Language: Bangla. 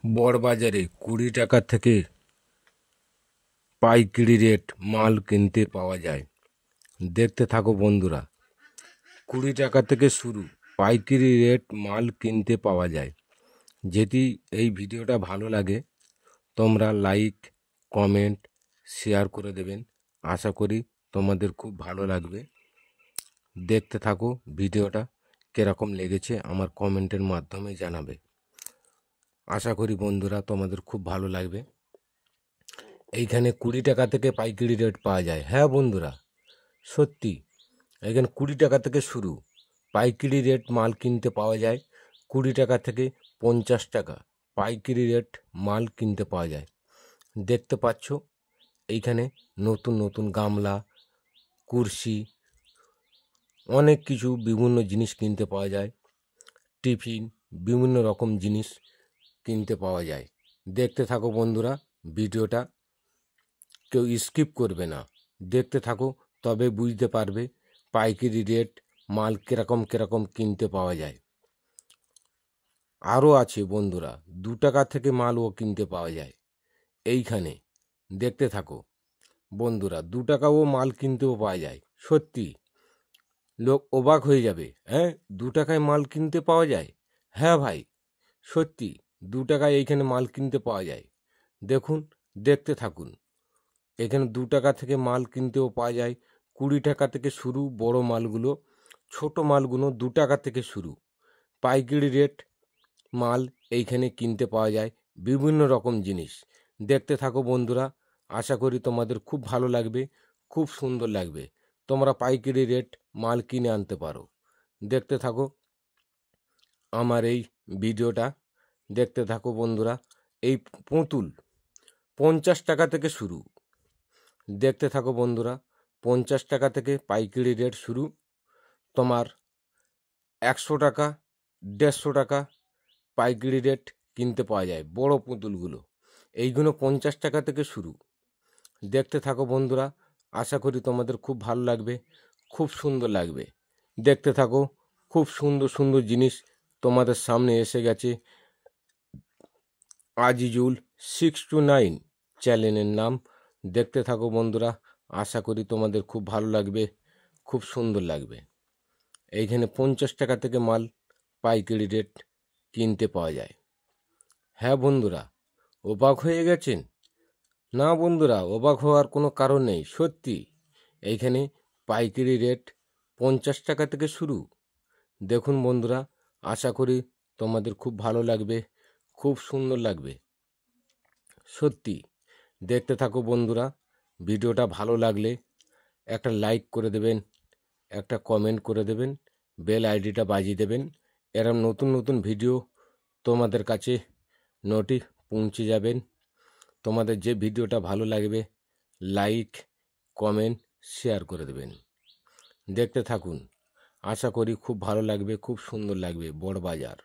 বড়বাজারে 20 টাকা থেকে পাইকারি রেট মাল কিনতে পাওয়া যায়। দেখতে থাকো বন্ধুরা। 20 টাকা থেকে শুরু পাইকারি রেট মাল কিনতে পাওয়া যায়। যদি এই ভিডিওটা ভালো লাগে তোমরা লাইক, কমেন্ট, শেয়ার করে দেবেন। আশা করি তোমাদের খুব ভালো লাগবে। দেখতে থাকো ভিডিওটা, কিরকম লেগেছে আমার কমেন্টের মাধ্যমে জানাবে। আশা করি বন্ধুরা তোমাদের খুব ভালো লাগবে। এইখানে 20 টাকা থেকে পাইকারি রেট পাওয়া যায়। হ্যাঁ বন্ধুরা, সত্যি এখানে 20 টাকা থেকে শুরু পাইকারি রেট মাল কিনতে পাওয়া যায়। 20 টাকা থেকে 50 টাকা পাইকারি রেট মাল কিনতে পাওয়া যায়। দেখতে পাচ্ছ এইখানে নতুন নতুন গামলা, কুরসি, অনেক কিছু বিভিন্ন জিনিস কিনতে পাওয়া যায়। টিফিন, বিভিন্ন রকম জিনিস কিনতে পাওয়া যায়। দেখতে থাকো বন্ধুরা ভিডিওটা, কেউ স্কিপ করবে না। দেখতে থাকো, তবে বুঝতে পারবে পাইকারি রেট মাল কীরকম কীরকম কিনতে পাওয়া যায়। আরও আছে বন্ধুরা, 2 টাকা থেকে মালও কিনতে পাওয়া যায় এইখানে। দেখতে থাকো বন্ধুরা, 2 টাকাও মাল কিনতেও পাওয়া যায়। সত্যি লোক অবাক হয়ে যাবে। হ্যাঁ, 2 টাকায় মাল কিনতে পাওয়া যায়? হ্যাঁ ভাই, সত্যি 2 টাকায় এইখানে মাল কিনতে পাওয়া যায়। দেখুন, দেখতে থাকুন। এখানে 2 টাকা থেকে মাল কিনতেও পাওয়া যায়। 20 টাকা থেকে শুরু বড় মালগুলো, ছোট মালগুলো 2 টাকা থেকে শুরু। পাইকারি রেট মাল এইখানে কিনতে পাওয়া যায়, বিভিন্ন রকম জিনিস। দেখতে থাকো বন্ধুরা, আশা করি তোমাদের খুব ভালো লাগবে, খুব সুন্দর লাগবে। তোমরা পাইকারি রেট মাল কিনে আনতে পারো। দেখতে থাকো আমার এই ভিডিওটা, দেখতে থাকো বন্ধুরা। এই পুতুল 50 টাকা থেকে শুরু। দেখতে থাকো বন্ধুরা, 50 টাকা থেকে পাইকারি রেট শুরু। তোমার 100 টাকা, 150 টাকা পাইকারি রেট কিনতে পাওয়া যায় বড় পুতুলগুলো। এইগুলো 50 টাকা থেকে শুরু। দেখতে থাকো বন্ধুরা, আশা করি তোমাদের খুব ভালো লাগবে, খুব সুন্দর লাগবে। দেখতে থাকো, খুব সুন্দর সুন্দর জিনিস তোমাদের সামনে এসে গেছে। আজিজুল 629 চ্যানেলের নাম। দেখতে থাকো বন্ধুরা, আশা করি তোমাদের খুব ভালো লাগবে, খুব সুন্দর লাগবে। এইখানে 50 টাকা থেকে মাল পাইকারি রেট কিনতে পাওয়া যায়। হ্যাঁ বন্ধুরা, অবাক হয়ে গেছেন? না বন্ধুরা, অবাক হওয়ার কোনো কারণ নেই। সত্যি এইখানে পাইকারি রেট 50 টাকা থেকে শুরু। দেখুন বন্ধুরা, আশা করি তোমাদের খুব ভালো লাগবে, খুব সুন্দর লাগবে। সত্যি দেখতে থাকো বন্ধুরা, ভিডিওটা ভালো লাগলে একটা লাইক করে দেবেন, একটা কমেন্ট করে দেবেন, বেল আইডিটা বাজিয়ে দেবেন। এরম নতুন নতুন ভিডিও তোমাদের কাছে পৌঁছে যাবেন। তোমাদের যে ভিডিওটা ভালো লাগবে লাইক, কমেন্ট, শেয়ার করে দেবেন। দেখতে থাকুন, আশা করি খুব ভালো লাগবে, খুব সুন্দর লাগবে। বড়বাজার।